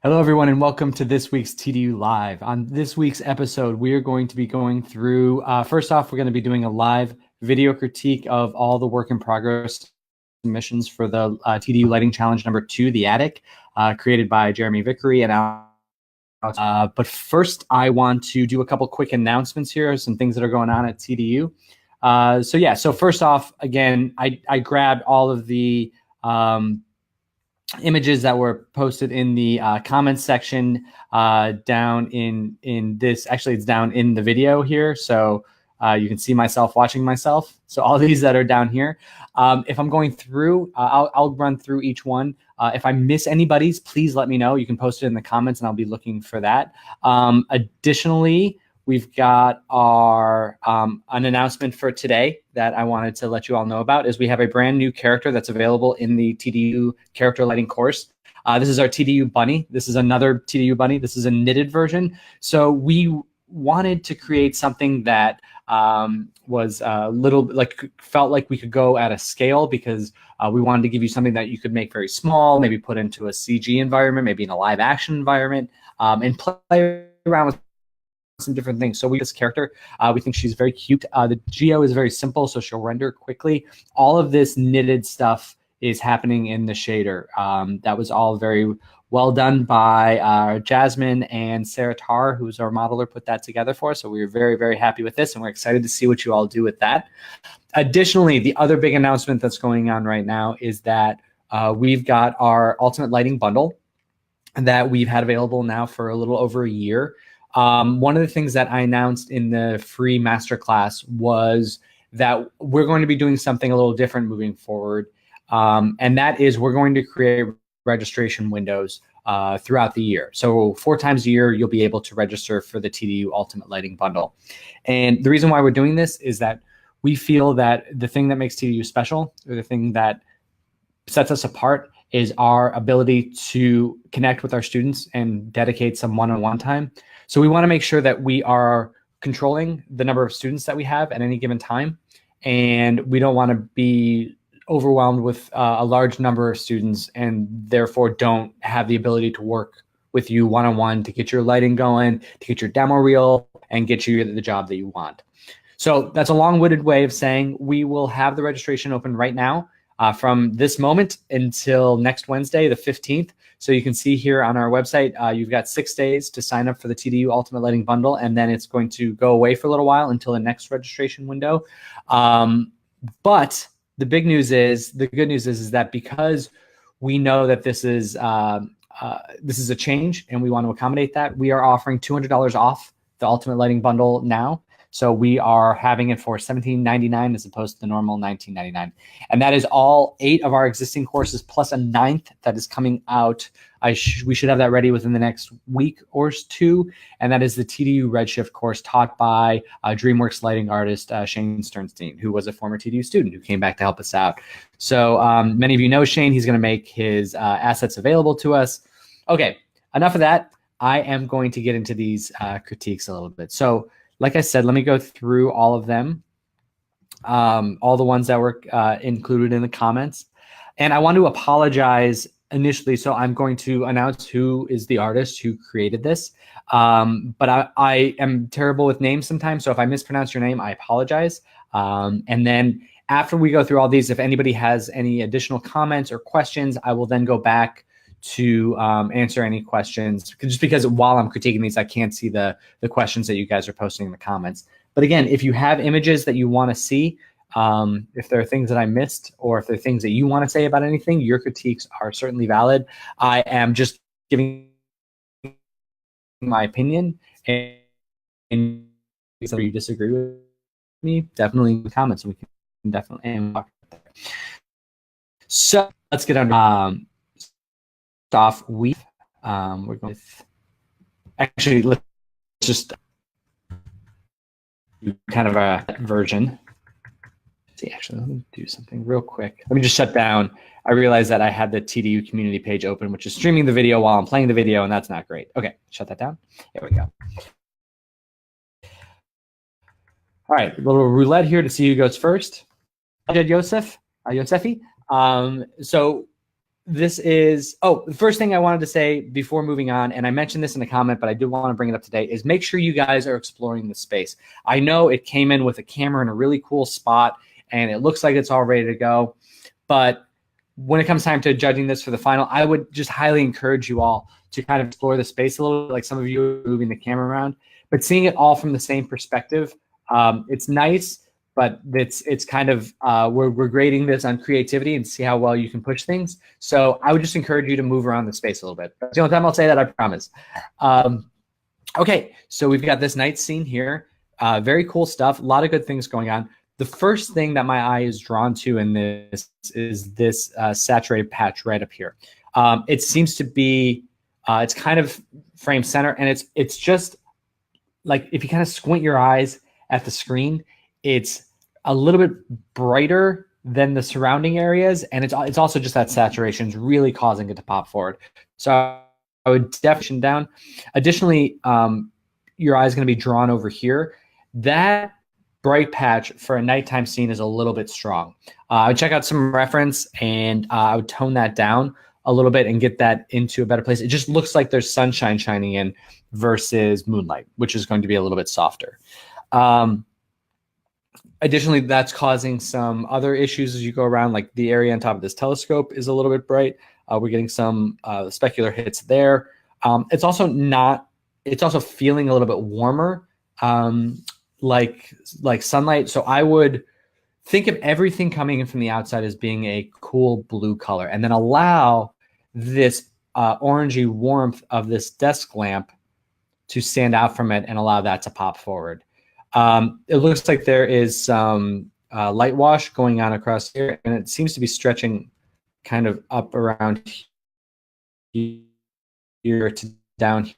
Hello, everyone, and welcome to this week's TDU Live. On this week's episode, we are going to be going through, first off, we're going to be doing a live video critique of all the work in progress submissions for the TDU Lighting Challenge number 2, The Attic, created by Jeremy Vickery and Alex. But first, I want to do a couple quick announcements here, some things that are going on at TDU. So first off, again, I grabbed all of the images that were posted in the comments section down in this. Actually, it's down in the video here, so you can see myself watching myself. So all these that are down here. If I'm going through, I'll run through each one. If I miss anybody's, please let me know. You can post it in the comments, and I'll be looking for that. Additionally, we've got our an announcement for today that I wanted to let you all know about is we have a brand new character that's available in the TDU character lighting course. This is our TDU bunny. This is another TDU bunny. This is a knitted version. So we wanted to create something that was a little felt like we could go at a scale because we wanted to give you something that you could make very small, maybe put into a CG environment, maybe in a live action environment, and play around with some different things. So this character, we think she's very cute. The geo is very simple, so she'll render quickly. All of this knitted stuff is happening in the shader. That was all very well done by Jasmine and Sarah Tarr, who's our modeler, put that together for us. So we were very, very happy with this, and we're excited to see what you all do with that. Additionally, the other big announcement that's going on right now is that we've got our Ultimate Lighting Bundle that we've had available now for a little over a year. One of the things that I announced in the free masterclass was that we're going to be doing something a little different moving forward. And that is we're going to create registration windows throughout the year. So 4 times a year, you'll be able to register for the TDU Ultimate Lighting Bundle. And the reason why we're doing this is that we feel that the thing that makes TDU special, or the thing that sets us apart, is our ability to connect with our students and dedicate some one-on-one time. So we want to make sure that we are controlling the number of students that we have at any given time. And we don't want to be overwhelmed with a large number of students and therefore don't have the ability to work with you one-on-one to get your lighting going, to get your demo reel, and get you the job that you want. So that's a long-winded way of saying we will have the registration open right now from this moment until next Wednesday, the 15th. So you can see here on our website, you've got 6 days to sign up for the TDU Ultimate Lighting Bundle, and then it's going to go away for a little while until the next registration window. But the good news is that because we know that this is a change and we want to accommodate that, we are offering $200 off the Ultimate Lighting Bundle now. So we are having it for $17.99 as opposed to the normal $19.99. And that is all 8 of our existing courses plus a 9th that is coming out. We should have that ready within the next week or 2. And that is the TDU Redshift course taught by DreamWorks lighting artist Shane Sternstein, who was a former TDU student who came back to help us out. So many of you know Shane. He's going to make his assets available to us. Okay, enough of that. I am going to get into these critiques a little bit. So like I said, let me go through all of them, all the ones that were included in the comments. And I want to apologize initially. So I'm going to announce who is the artist who created this. But I am terrible with names sometimes. So if I mispronounce your name, I apologize. And then after we go through all these, if anybody has any additional comments or questions, I will then go back to answer any questions, just because while I'm critiquing these, I can't see the questions that you guys are posting in the comments. But again, if you have images that you want to see, if there are things that I missed, or if there are things that you want to say about anything, your critiques are certainly valid. I am just giving my opinion, and if you disagree with me, definitely in the comments, we can definitely talk about that. So let's get on. Off we're going with, actually, let's just do kind of a version. Let's see, actually, let me do something real quick. Let me just shut down. I realized that I had the TDU community page open, which is streaming the video while I'm playing the video, and that's not great. Okay, shut that down. There we go. All right, a little roulette here to see who goes first. Yosefi. So this is, oh, the first thing I wanted to say before moving on, and I mentioned this in a comment, but I do want to bring it up today, is make sure you guys are exploring the space. I know it came in with a camera in a really cool spot, and it looks like it's all ready to go. But when it comes time to judging this for the final, I would just highly encourage you all to kind of explore the space a little bit, like some of you are moving the camera around, but seeing it all from the same perspective. It's nice, but it's kind of, we're grading this on creativity and see how well you can push things. So I would just encourage you to move around the space a little bit. That's the only time I'll say that, I promise. Okay, so we've got this night scene here. Very cool stuff, a lot of good things going on. The first thing that my eye is drawn to in this is this saturated patch right up here. It seems to be, it's kind of frame center, and it's just like, if you kind of squint your eyes at the screen, it's a little bit brighter than the surrounding areas, and it's also just that saturation is really causing it to pop forward. So I would definitely down. Additionally, your eye is going to be drawn over here. That bright patch for a nighttime scene is a little bit strong. I would check out some reference, and I would tone that down a little bit and get that into a better place. It just looks like there's sunshine shining in versus moonlight, which is going to be a little bit softer. Additionally, that's causing some other issues as you go around, like the area on top of this telescope is a little bit bright. We're getting some specular hits there. It's also feeling a little bit warmer, like sunlight. So I would think of everything coming in from the outside as being a cool blue color, and then allow this orangey warmth of this desk lamp to stand out from it and allow that to pop forward. It looks like there is some light wash going on across here, and it seems to be stretching kind of up around here to down here.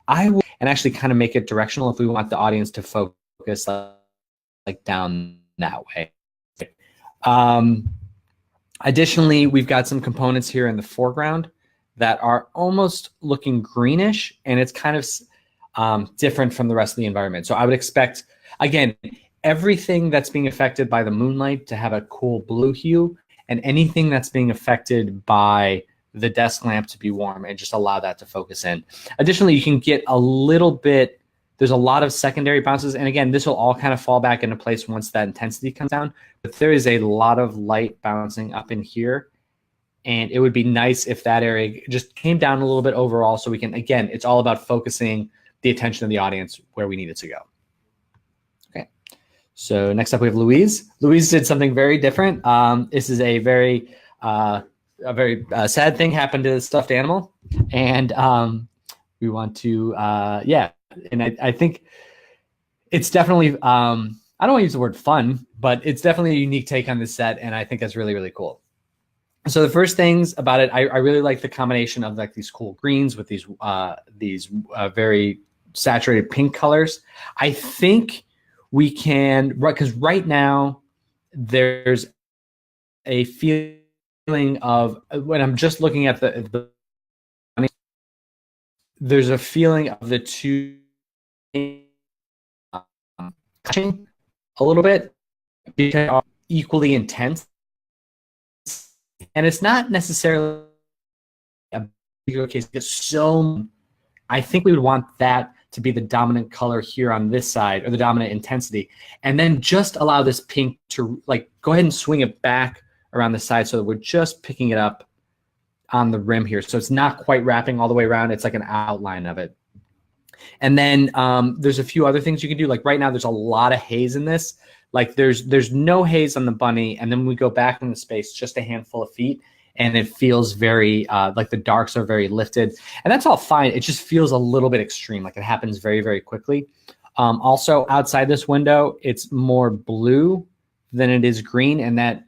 I will, and actually kind of make it directional if we want the audience to focus like down that way. Additionally, we've got some components here in the foreground that are almost looking greenish, and it's kind of different from the rest of the environment. So I would expect, again, everything that's being affected by the moonlight to have a cool blue hue, and anything that's being affected by the desk lamp to be warm, and just allow that to focus in. Additionally, you can get a little bit, there's a lot of secondary bounces, and again, this will all kind of fall back into place once that intensity comes down, but there is a lot of light bouncing up in here, and it would be nice if that area just came down a little bit overall, so we can, again, it's all about focusing the attention of the audience where we need it to go. Okay, so next up we have Louise. Louise did something very different. This is a very sad thing happened to the stuffed animal, and we want to, yeah, and I think it's definitely, I don't want to use the word fun, but it's definitely a unique take on this set, and I think that's really, really cool. So the first things about it, I really like the combination of like these cool greens with these very saturated pink colors. I think we can, because right now there's a feeling of, when I'm just looking at there's a feeling of the two touching a little bit because they are equally intense. And it's not necessarily a bigger case. It's so, I think we would want that to be the dominant color here on this side, or the dominant intensity, and then just allow this pink to like go ahead and swing it back around the side so that we're just picking it up on the rim here. So it's not quite wrapping all the way around. It's like an outline of it. And then there's a few other things you can do. Like right now, there's a lot of haze in this. Like there's no haze on the bunny, and then we go back in the space, just a handful of feet, and it feels very like the darks are very lifted, and that's all fine. It just feels a little bit extreme, like it happens very, very quickly. Also, outside this window, it's more blue than it is green, and that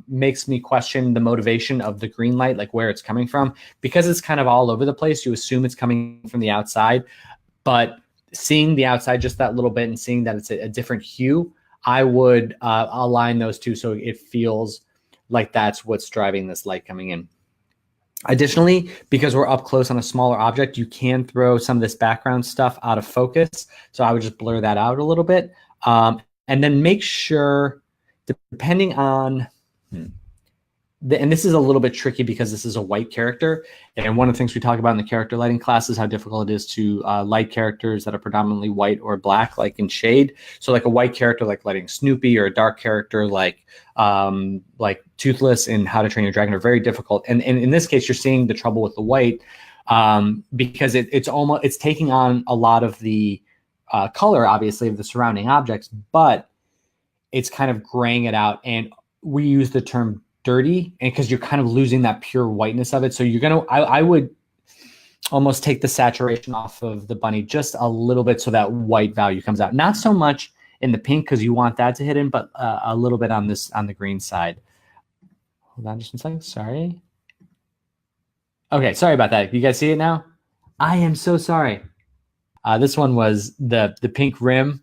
makes me question the motivation of the green light, like where it's coming from, because it's kind of all over the place. You assume it's coming from the outside, but seeing the outside just that little bit and seeing that it's a different hue, I would align those two so it feels like that's what's driving this light coming in. Additionally, because we're up close on a smaller object, you can throw some of this background stuff out of focus. So I would just blur that out a little bit. And then make sure, depending on and this is a little bit tricky because this is a white character. And one of the things we talk about in the character lighting class is how difficult it is to light characters that are predominantly white or black, like in shade. So like a white character, like lighting Snoopy, or a dark character like Toothless in How to Train Your Dragon, are very difficult. And in this case, you're seeing the trouble with the white because it's taking on a lot of the color, obviously, of the surrounding objects, but it's kind of graying it out. And we use the term dirty, and because you're kind of losing that pure whiteness of it. So I would almost take the saturation off of the bunny just a little bit so that white value comes out. Not so much in the pink because you want that to hit in, but a little bit on the green side. Hold on just one second. Sorry. Okay, sorry about that. You guys see it now? I am so sorry. This one was the pink rim.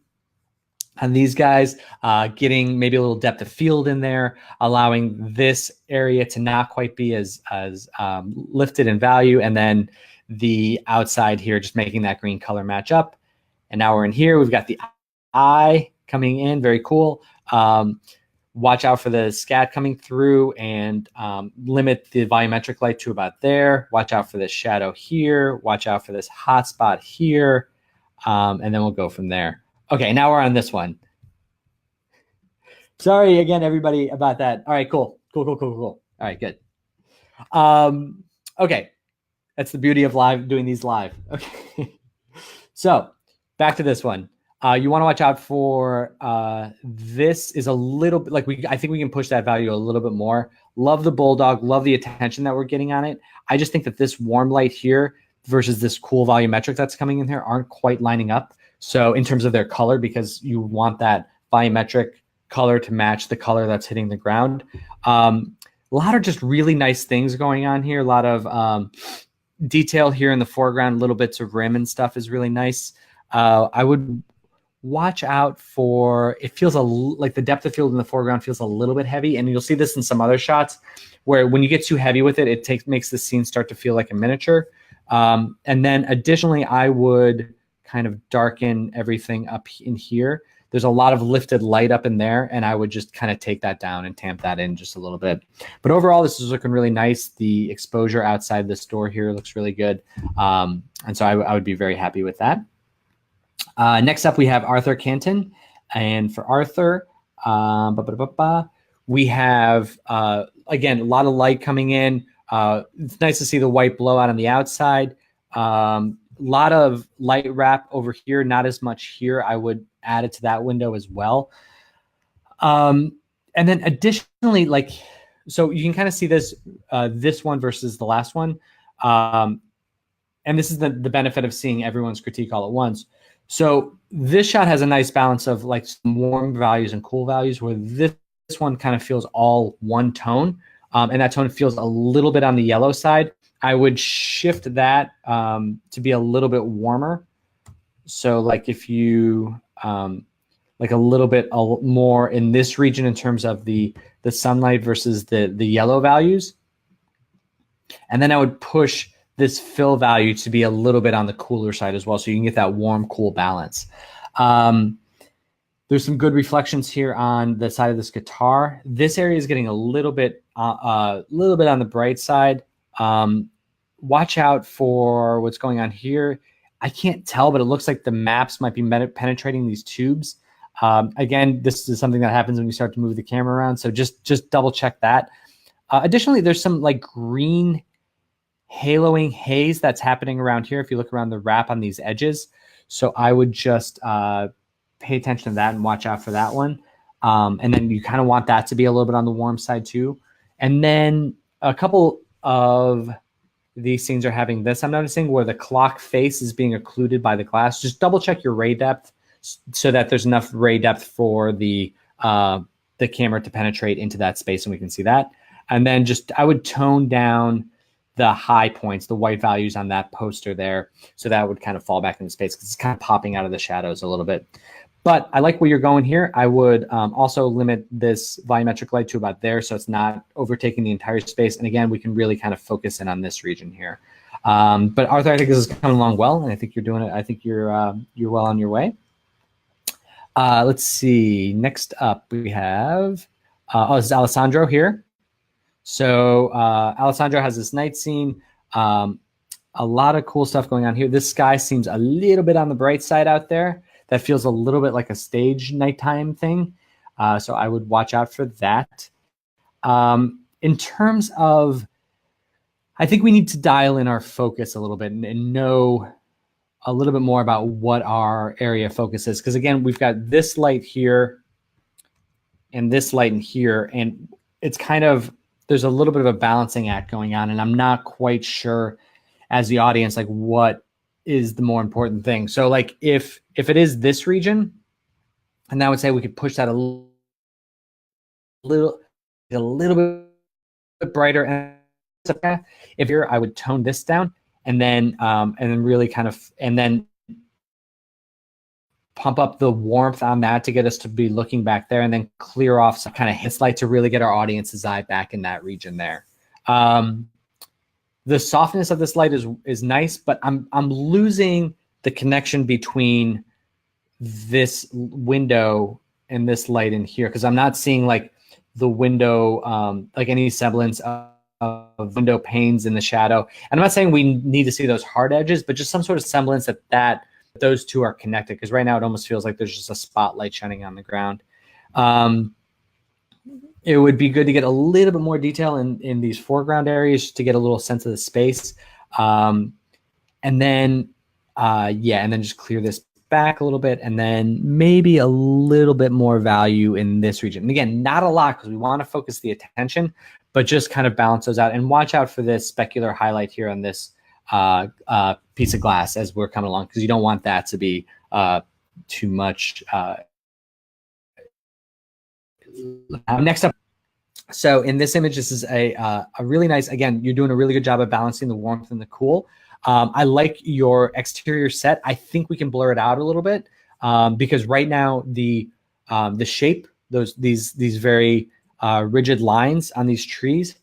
And these guys getting maybe a little depth of field in there, allowing this area to not quite be as lifted in value. And then the outside here, just making that green color match up. And now we're in here. We've got the eye coming in. Very cool. Watch out for the scat coming through, and limit the volumetric light to about there. Watch out for this shadow here. Watch out for this hot spot here. And then we'll go from there. Okay, now we're on this one. Sorry again, everybody, about that. All right, cool. All right, good. Okay, that's the beauty of doing these live. Okay, so back to this one. You want to watch out for this is a little bit like I think we can push that value a little bit more. Love the bulldog, love the attention that we're getting on it. I just think that this warm light here versus this cool volumetric that's coming in here aren't quite lining up. So in terms of their color, because you want that volumetric color to match the color that's hitting the ground. A lot of just really nice things going on here. A lot of detail here in the foreground, little bits of rim and stuff is really nice. I would watch out for, it feels like the depth of field in the foreground feels a little bit heavy. And you'll see this in some other shots where when you get too heavy with it, it makes the scene start to feel like a miniature. And then additionally, I would kind of darken everything up in here. There's a lot of lifted light up in there, and I would just kind of take that down and tamp that in just a little bit. But overall, this is looking really nice. The exposure outside this door here looks really good. And so I would be very happy with that. Next up, we have Arthur Canton. And for Arthur, we have, again, a lot of light coming in. It's nice to see the white blowout on the outside. Lot of light wrap over here, not as much here. I would add it to that window as well. And then additionally, so you can kind of see this, this one versus the last one. And this is the benefit of seeing everyone's critique all at once. So this shot has a nice balance of like some warm values and cool values, where this one kind of feels all one tone. And that tone feels a little bit on the yellow side. I would shift that to be a little bit warmer. So like if you, like a little bit more in this region in terms of the sunlight versus the yellow values. And then I would push this fill value to be a little bit on the cooler side as well, so you can get that warm, cool balance. There's some good reflections here on the side of this guitar. This area is getting a little bit on the bright side. Watch out for what's going on here. I can't tell, but it looks like the maps might be penetrating these tubes. Again, this is something that happens when you start to move the camera around, so just double check that. Additionally, there's some like green haloing haze that's happening around here if you look around the wrap on these edges. So I would just pay attention to that and watch out for that one. And then you kind of want that to be a little bit on the warm side too. And then a couple of these scenes are having this, I'm noticing, where the clock face is being occluded by the glass. Just double check your ray depth so that there's enough ray depth for the camera to penetrate into that space, and we can see that. And then I would tone down the high points, the white values on that poster there, so that would kind of fall back into space because it's kind of popping out of the shadows a little bit. But I like where you're going here. I would also limit this volumetric light to about there, so it's not overtaking the entire space. And again, we can really kind of focus in on this region here. But Arthur, I think this is coming along well, and I think you're doing it. I think you're well on your way. Let's see. Next up, we have this is Alessandro here. So Alessandro has this night scene. A lot of cool stuff going on here. This sky seems a little bit on the bright side out there. That feels a little bit like a stage nighttime thing. So I would watch out for that. In terms of, I think we need to dial in our focus a little bit and know a little bit more about what our area of focus is. Because again, we've got this light here and this light in here, and it's kind of, there's a little bit of a balancing act going on, and I'm not quite sure as the audience, like what is the more important thing. So like if it is this region, and I would say we could push that a little bit brighter. And if here, I would tone this down and then really kind of, and then pump up the warmth on that to get us to be looking back there, and then clear off some kind of hits light to really get our audience's eye back in that region there. The softness of this light is nice, but I'm losing the connection between this window and this light in here, because I'm not seeing like the window, like any semblance of window panes in the shadow. And I'm not saying we need to see those hard edges, but just some sort of semblance that those two are connected, because right now it almost feels like there's just a spotlight shining on the ground. It would be good to get a little bit more detail in these foreground areas to get a little sense of the space. And then just clear this back a little bit, and then maybe a little bit more value in this region. And again, not a lot, because we want to focus the attention, but just kind of balance those out and watch out for this specular highlight here on this piece of glass as we're coming along, because you don't want that to be too much. Next up, so in this image, this is a really nice, again, you're doing a really good job of balancing the warmth and the cool. I like your exterior set. I think we can blur it out a little bit, because right now the shape, these very rigid lines on these trees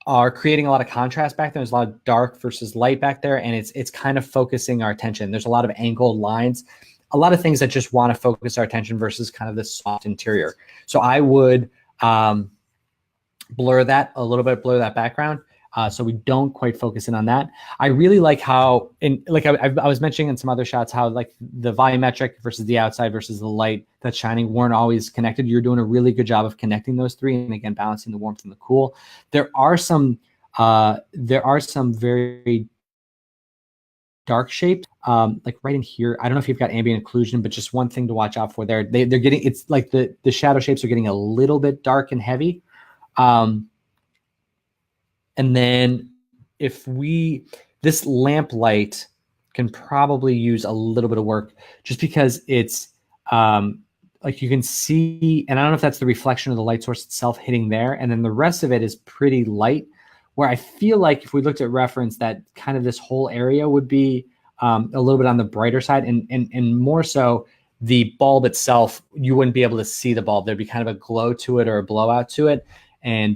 are creating a lot of contrast back there. There's a lot of dark versus light back there, and it's kind of focusing our attention. There's a lot of angled lines, a lot of things that just want to focus our attention versus kind of this soft interior. So I would blur that a little bit, blur that background, so we don't quite focus in on that. I really like how, I was mentioning in some other shots, how like the volumetric versus the outside versus the light that's shining weren't always connected. You're doing a really good job of connecting those three, and again, balancing the warmth and the cool. There are some very dark shapes, like right in here. I don't know if you've got ambient occlusion, but just one thing to watch out for there. They're getting, it's like the shadow shapes are getting a little bit dark and heavy. And then this lamp light can probably use a little bit of work, just because it's like you can see, and I don't know if that's the reflection of the light source itself hitting there, and then the rest of it is pretty light, where I feel like if we looked at reference, that kind of this whole area would be a little bit on the brighter side, and more so the bulb itself, you wouldn't be able to see the bulb. There'd be kind of a glow to it or a blowout to it. And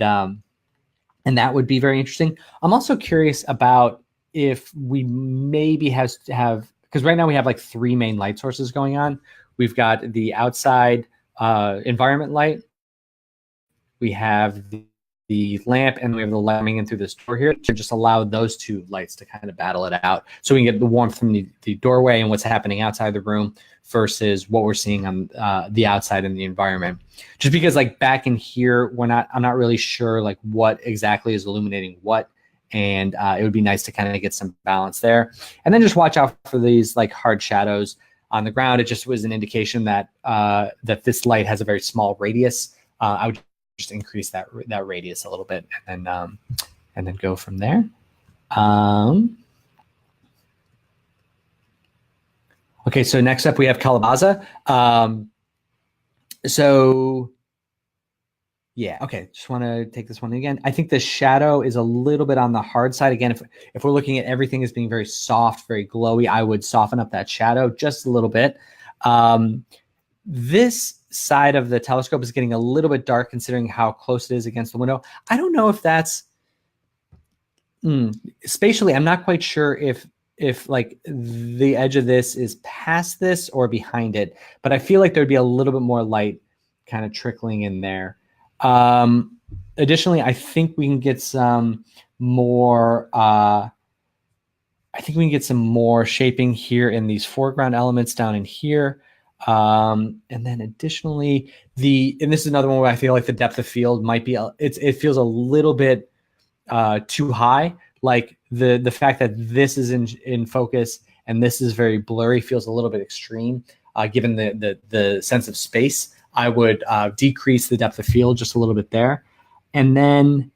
that would be very interesting. I'm also curious about if we maybe have, because right now we have like three main light sources going on. We've got the outside environment light, we have the lamp, and we have the light coming in through this door here, to just allow those two lights to kind of battle it out, so we can get the warmth from the doorway and what's happening outside the room versus what we're seeing on the outside in the environment. Just because like back in here, I'm not really sure like what exactly is illuminating what, and it would be nice to kind of get some balance there. And then just watch out for these like hard shadows on the ground. It just was an indication that that this light has a very small radius. I would just increase that radius a little bit, and then go from there. Okay, so next up we have Calabaza. So yeah, okay, just want to take this one again. I think the shadow is a little bit on the hard side. Again, if we're looking at everything as being very soft, very glowy, I would soften up that shadow just a little bit. This side of the telescope is getting a little bit dark considering how close it is against the window. I don't know if that's spatially, I'm not quite sure if like the edge of this is past this or behind it, but I feel like there'd be a little bit more light kind of trickling in there. additionally, I think we can get some more, shaping here in these foreground elements down in here. And then additionally, and this is another one where I feel like the depth of field might be, it feels a little bit too high. Like the fact that this is in focus and this is very blurry feels a little bit extreme, given the sense of space. I would decrease the depth of field just a little bit there. And then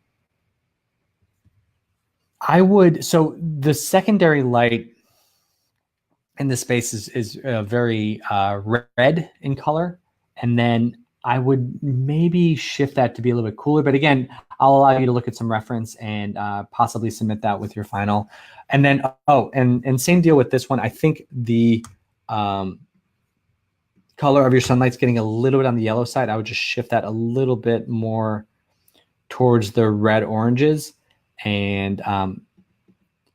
so the secondary light in this space is very red in color. And then I would maybe shift that to be a little bit cooler. But again, I'll allow you to look at some reference and possibly submit that with your final. And then, and same deal with this one. I think the color of your sunlight's getting a little bit on the yellow side. I would just shift that a little bit more towards the red oranges. And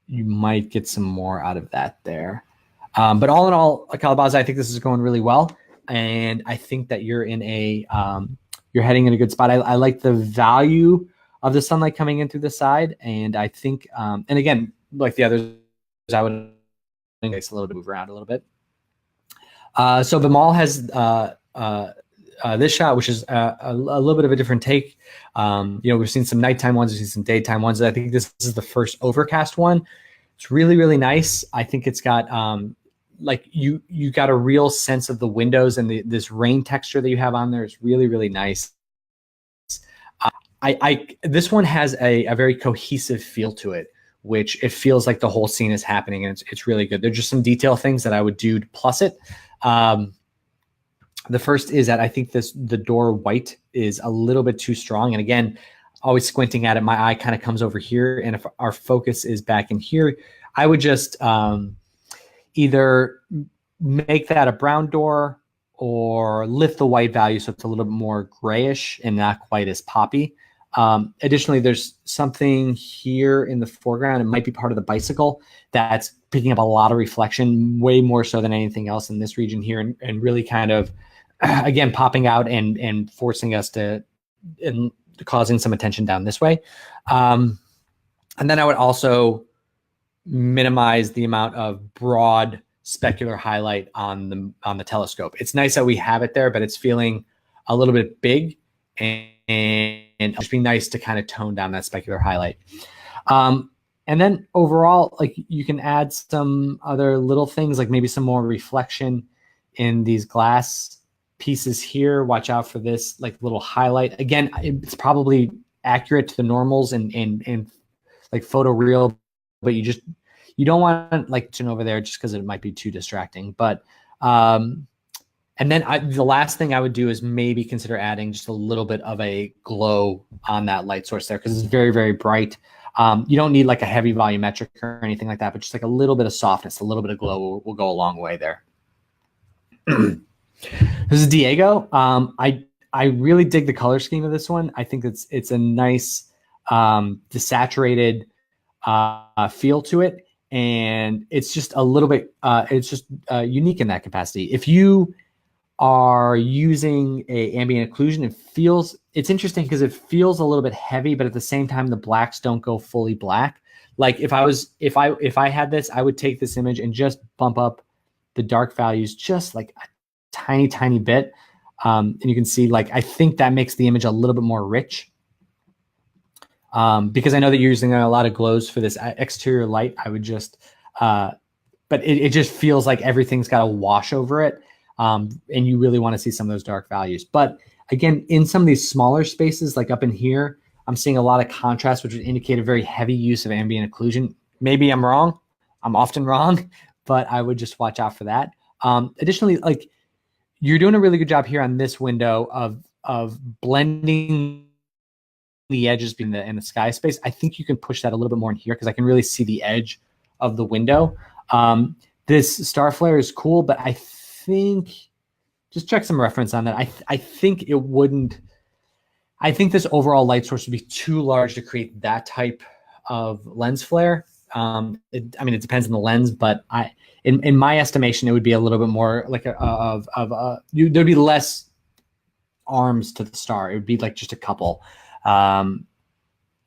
you might get some more out of that there. But all in all, Calabaza, I think this is going really well. And I think that you're in you're heading in a good spot. I like the value of the sunlight coming in through the side. And I think, and again, like the others, I would think it's a little bit, move around a little bit. So Bimal has this shot, which is a little bit of a different take. We've seen some nighttime ones, we've seen some daytime ones. I think this is the first overcast one. It's really, really nice. I think it's got like you got a real sense of the windows, and this rain texture that you have on there is really, really nice. This one has a very cohesive feel to it, which it feels like the whole scene is happening, and it's really good. There's just some detail things that I would do to plus it. The first is that I think the door white is a little bit too strong. And again, always squinting at it, my eye kind of comes over here. And if our focus is back in here, I would just either make that a brown door or lift the white value so it's a little bit more grayish and not quite as poppy. Additionally, there's something here in the foreground. It might be part of the bicycle that's picking up a lot of reflection, way more so than anything else in this region here, and really kind of, again, popping out and forcing us to, and causing some attention down this way. And then I would also minimize the amount of broad specular highlight on the telescope. It's nice that we have it there, but it's feeling a little bit big, and it'd just be nice to kind of tone down that specular highlight. And then overall, like, you can add some other little things, like maybe some more reflection in these glass pieces here. Watch out for this like little highlight. Again, it's probably accurate to the normals and like photo real, but you don't want like to over there just because it might be too distracting. But and then the last thing I would do is maybe consider adding just a little bit of a glow on that light source there, because it's very, very bright. You don't need like a heavy volumetric or anything like that, but just like a little bit of softness, a little bit of glow will go a long way there. This is Diego. I really dig the color scheme of this one. I think it's a nice desaturated feel to it, and it's just a little bit it's just unique in that capacity. If you are using a ambient occlusion, it's interesting because it feels a little bit heavy, but at the same time the blacks don't go fully black. Like if I had this, I would take this image and just bump up the dark values just like a tiny bit, and you can see, like, I think that makes the image a little bit more rich, because I know that you're using a lot of glows for this exterior light. I would just but it just feels like everything's got a wash over it. And you really want to see some of those dark values. But again, in some of these smaller spaces, like up in here, I'm seeing a lot of contrast, which would indicate a very heavy use of ambient occlusion. Maybe I'm wrong. I'm often wrong, but I would just watch out for that. Additionally, like, you're doing a really good job here on this window of blending the edges in the sky space. I think you can push that a little bit more in here, because I can really see the edge of the window. This star flare is cool, but I think, just check some reference on that. I think it wouldn't, I think this overall light source would be too large to create that type of lens flare. I mean, it depends on the lens, but in my estimation, it would be a little bit more like there'd be less arms to the star. It would be like just a couple. And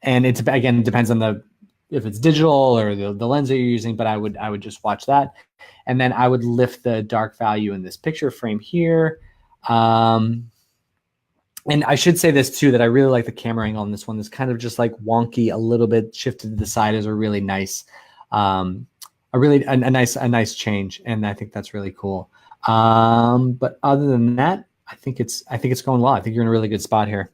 it's, again, depends on if it's digital or the lens that you're using, but I would just watch that. And then I would lift the dark value in this picture frame here. And I should say this too, that I really like the camera angle on this one. This kind of just like wonky, a little bit shifted to the side is a really nice, a nice change. And I think that's really cool. But other than that, I think it's going well. I think you're in a really good spot here.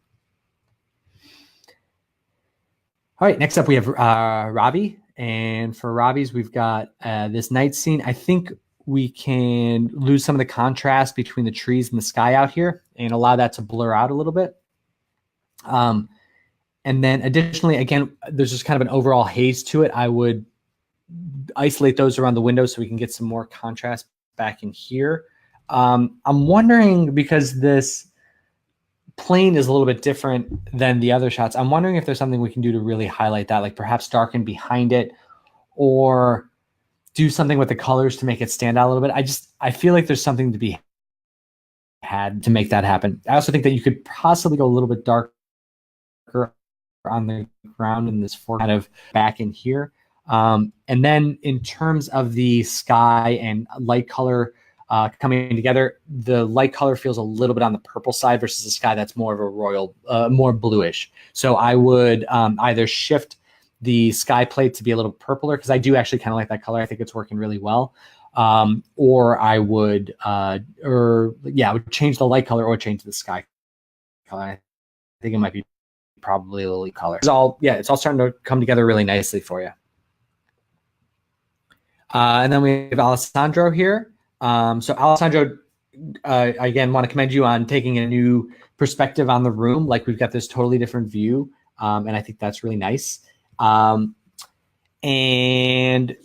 All right, next up we have Robbie. And for Robbie's, we've got this night scene. I think we can lose some of the contrast between the trees and the sky out here and allow that to blur out a little bit. And then additionally, again, there's just kind of an overall haze to it. I would isolate those around the window so we can get some more contrast back in here. I'm wondering, because this plane is a little bit different than the other shots, I'm wondering if there's something we can do to really highlight that, like perhaps darken behind it or do something with the colors to make it stand out a little bit. I feel like there's something to be had to make that happen. I also think that you could possibly go a little bit darker on the ground in this foreground, kind of back in here. And then in terms of the sky and light color coming together, the light color feels a little bit on the purple side versus the sky that's more of a royal, more bluish. So I would either shift the sky plate to be a little purpler, because I do actually kind of like that color. I think it's working really well. Or I would, I would change the light color or change the sky color. I think it might be probably a little color. It's all starting to come together really nicely for you. And then we have Alessandro here. So Alessandro, again, want to commend you on taking a new perspective on the room. Like, we've got this totally different view. And I think that's really nice. And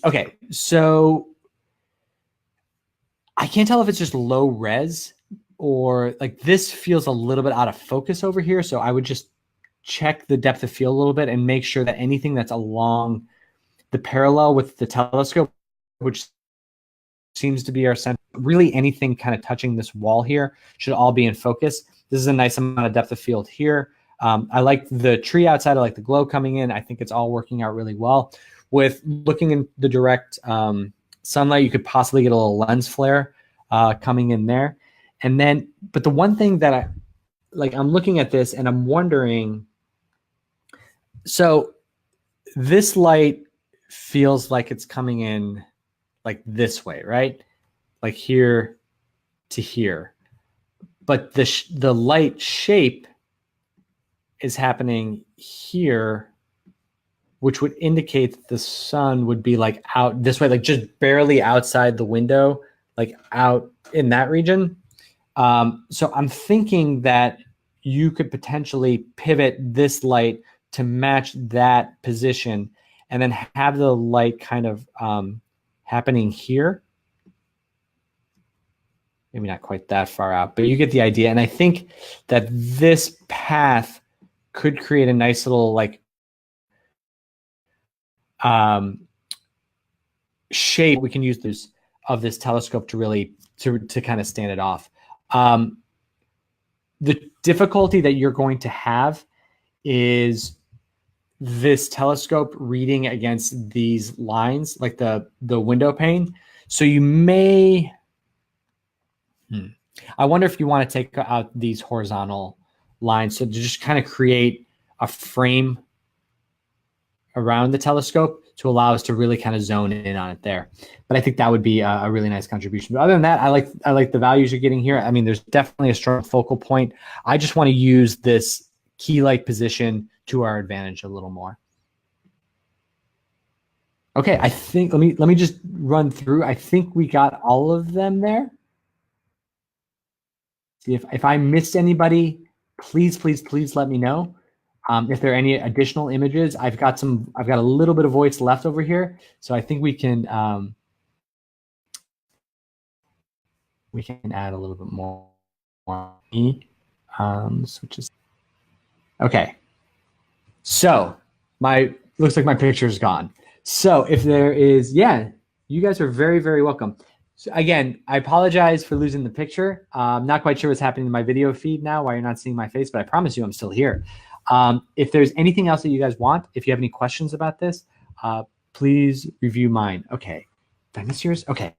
okay, so I can't tell if it's just low res or like this feels a little bit out of focus over here. So I would just check the depth of field a little bit and make sure that anything that's along the parallel with the telescope, which seems to be our center, really anything kind of touching this wall here should all be in focus. This is a nice amount of depth of field here. I like the tree outside. I like the glow coming in. I think it's all working out really well. With looking in the direct sunlight, you could possibly get a little lens flare coming in there. And then, but the one thing that I'm looking at this and I'm wondering, so this light feels like it's coming in like this way, right? Like here to here. But the light shape is happening here, which would indicate that the sun would be like out this way, like just barely outside the window, like out in that region. So I'm thinking that you could potentially pivot this light to match that position and then have the light kind of happening here. Maybe not quite that far out, but you get the idea. And I think that this path could create a nice little like shape. We can use this telescope to really to kind of stand it off. The difficulty that you're going to have is this telescope reading against these lines, like the window pane. So you may, I wonder if you want to take out these horizontal lines so to just kind of create a frame around the telescope to allow us to really kind of zone in on it there. But I think that would be a really nice contribution. But other than that, I like the values you're getting here. I mean, there's definitely a strong focal point. I just want to use this key light position to our advantage a little more. Okay, I think let me just run through. I think we got all of them there. See if I missed anybody, please let me know. If there are any additional images, I've got a little bit of voice left over here, so I think we can add a little bit more. Okay. So looks like my picture is gone. So if there is, you guys are very, very welcome. So again, I apologize for losing the picture. I'm not quite sure what's happening in my video feed now, why you're not seeing my face, but I promise you I'm still here. If there's anything else that you guys want, if you have any questions about this, please review mine. Okay, did I miss yours? Okay.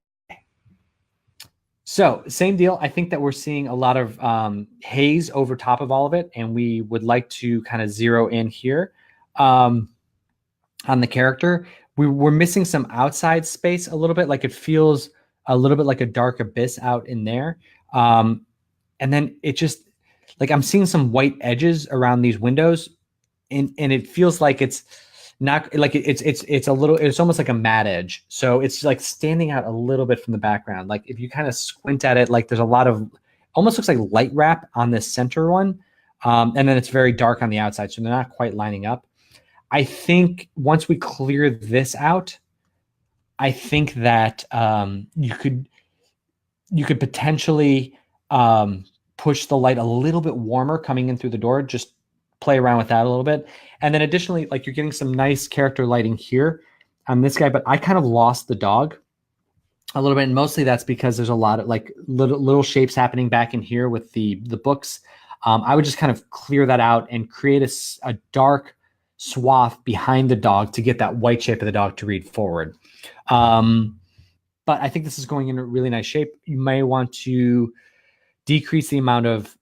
So same deal. I think that we're seeing a lot of haze over top of all of it, and we would like to kind of zero in here on the character. We're missing some outside space a little bit. Like it feels a little bit like a dark abyss out in there. And then it just, like I'm seeing some white edges around these windows, and it feels like it's not like it's a little, it's almost like a matte edge. So it's like standing out a little bit from the background. Like if you kind of squint at it, like there's a lot of, almost looks like light wrap on this center one. And then it's very dark on the outside. So they're not quite lining up. I think once we clear this out, I think that you could potentially push the light a little bit warmer coming in through the door. Just play around with that a little bit. And then additionally, like you're getting some nice character lighting here on this guy, but I kind of lost the dog a little bit. And mostly that's because there's a lot of like little shapes happening back in here with the books. I would just kind of clear that out and create a dark swath behind the dog to get that white shape of the dog to read forward. But I think this is going in a really nice shape. You may want to decrease the amount of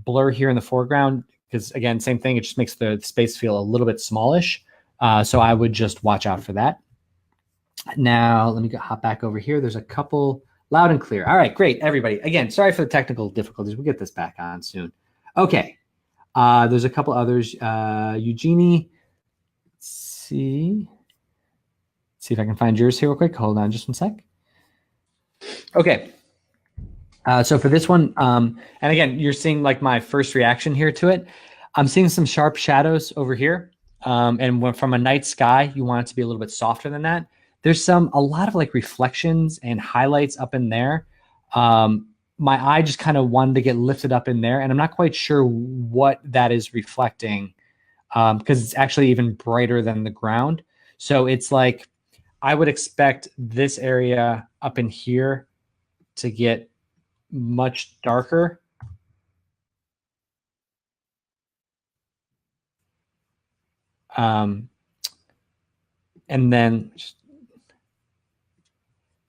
blur here in the foreground, because again, same thing, it just makes the space feel a little bit smallish. So I would just watch out for that. Now, let me hop back over here. There's a couple loud and clear. All right, great, everybody. Again, sorry for the technical difficulties. We'll get this back on soon. Okay, there's a couple others. Eugenie, let's see if I can find yours here real quick. Hold on just one sec. Okay. So for this one, and again, you're seeing like my first reaction here to it. I'm seeing some sharp shadows over here. And from a night sky, you want it to be a little bit softer than that. There's a lot of like reflections and highlights up in there. My eye just kind of wanted to get lifted up in there, and I'm not quite sure what that is reflecting, because it's actually even brighter than the ground. So it's like, I would expect this area up in here to get much darker. And then just,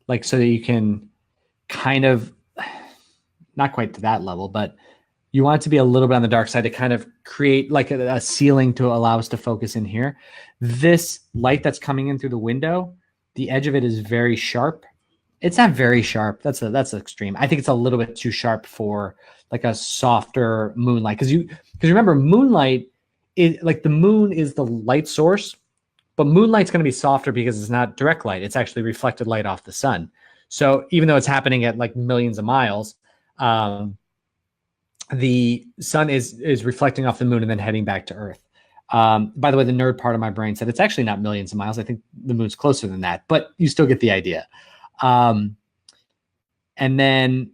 like, so that you can kind of, not quite to that level, but you want it to be a little bit on the dark side to kind of create like a ceiling to allow us to focus in here. This light that's coming in through the window, the edge of it is very sharp. It's not very sharp. That's extreme. I think it's a little bit too sharp for like a softer moonlight. Because remember, moonlight is like, the moon is the light source, but moonlight's going to be softer because it's not direct light. It's actually reflected light off the sun. So even though it's happening at like millions of miles, the sun is reflecting off the moon and then heading back to Earth. By the way, the nerd part of my brain said it's actually not millions of miles. I think the moon's closer than that, but you still get the idea. And then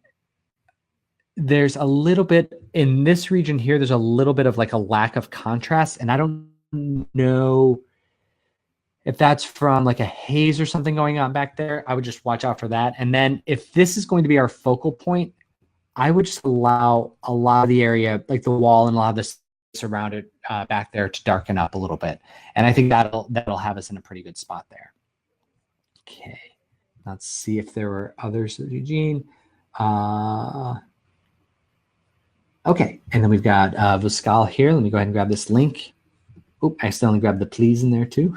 there's a little bit in this region here, there's a little bit of like a lack of contrast. And I don't know if that's from like a haze or something going on back there. I would just watch out for that. And then if this is going to be our focal point, I would just allow a lot of the area, like the wall and a lot of this around it back there, to darken up a little bit. And I think that'll have us in a pretty good spot there. Okay. Let's see if there were others, Eugene. Okay, and then we've got Vuskal here. Let me go ahead and grab this link. Oop, I accidentally grabbed the please in there too.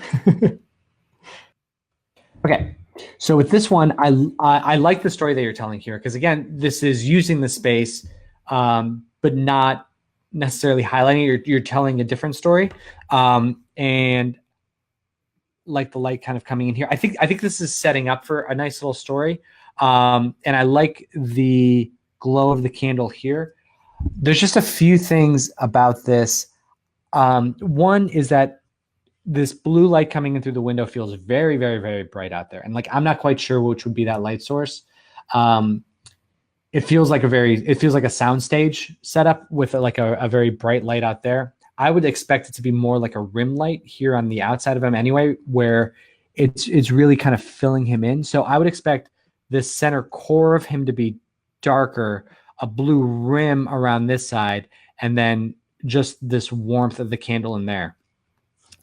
Okay, so with this one, I like the story that you're telling here, because again, this is using the space, but not necessarily highlighting it. You're telling a different story, and like the light kind of coming in here. I think this is setting up for a nice little story. And I like the glow of the candle here. There's just a few things about this. One is that this blue light coming in through the window feels very, very, very bright out there. And like, I'm not quite sure which would be that light source. It feels like a soundstage setup with like a very bright light out there. I would expect it to be more like a rim light here on the outside of him anyway, where it's really kind of filling him in. So I would expect this center core of him to be darker, a blue rim around this side, and then just this warmth of the candle in there.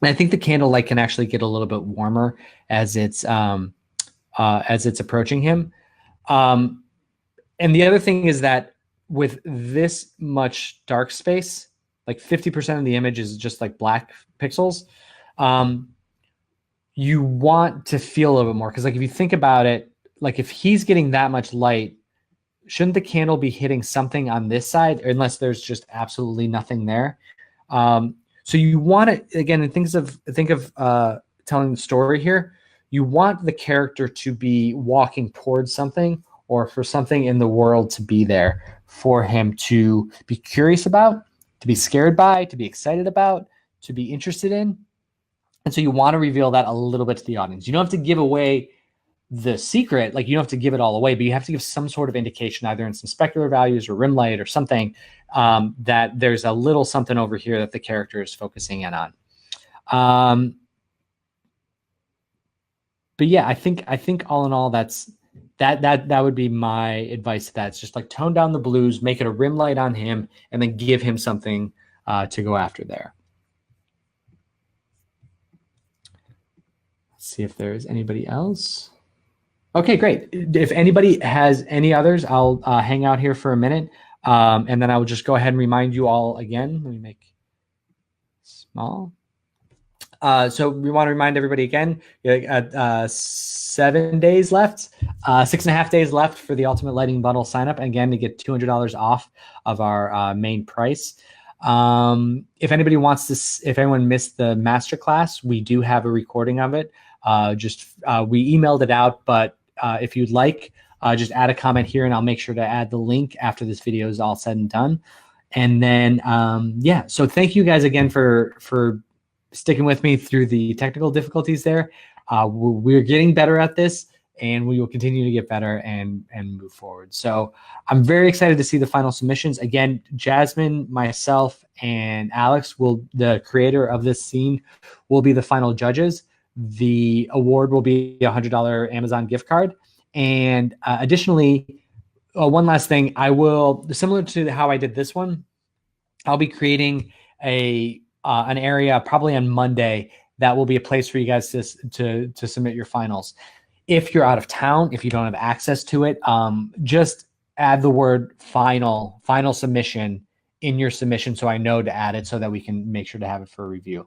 And I think the candle light can actually get a little bit warmer as it's approaching him. And the other thing is that with this much dark space, like 50% of the image is just like black pixels, you want to feel a little bit more. Because like if you think about it, like if he's getting that much light, shouldn't the candle be hitting something on this side, unless there's just absolutely nothing there? So you want to, again, think of telling the story here. You want the character to be walking towards something, or for something in the world to be there for him to be curious about, to be scared by, to be excited about, to be interested in. And so you want to reveal that a little bit to the audience. You don't have to give away the secret, like you don't have to give it all away, but you have to give some sort of indication, either in some specular values or rim light or something, that there's a little something over here that the character is focusing in on. But yeah, I think all in all, that would be my advice to that. It's just like tone down the blues, make it a rim light on him, and then give him something to go after there. Let's see if there's anybody else. Okay, great. If anybody has any others, I'll hang out here for a minute, and then I will just go ahead and remind you all again. Let me make small. So we want to remind everybody again, 7 days left, 6.5 days left for the Ultimate Lighting Bundle sign up, again, to get $200 off of our main price. If anybody wants to, if anyone missed the masterclass, we do have a recording of it. We emailed it out, but if you'd like, just add a comment here and I'll make sure to add the link after this video is all said and done. And then, yeah, so thank you guys again for sticking with me through the technical difficulties there. We're getting better at this, and we will continue to get better and move forward. So I'm very excited to see the final submissions. Again, Jasmine, myself, and Alex, the creator of this scene, will be the final judges. The award will be a $100 Amazon gift card. And additionally, one last thing, I will, similar to how I did this one, I'll be creating an area probably on Monday that will be a place for you guys to submit your finals. If you're out of town, if you don't have access to it, just add the word final submission in your submission so I know to add it so that we can make sure to have it for review.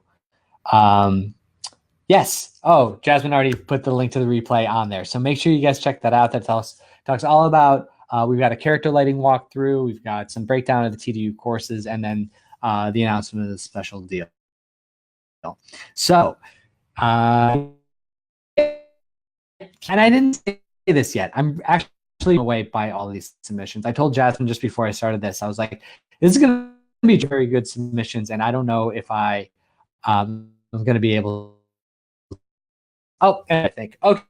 Yes. Oh, Jasmine already put the link to the replay on there. So make sure you guys check that out. That talks all about, we've got a character lighting walkthrough. We've got some breakdown of the TDU courses, and then the announcement of the special deal. So, and I didn't say this yet. I'm actually away by all these submissions. I told Jasmine just before I started this, I was like, this is going to be very good submissions, and I don't know if I'm going to be able. Oh, and I think, okay.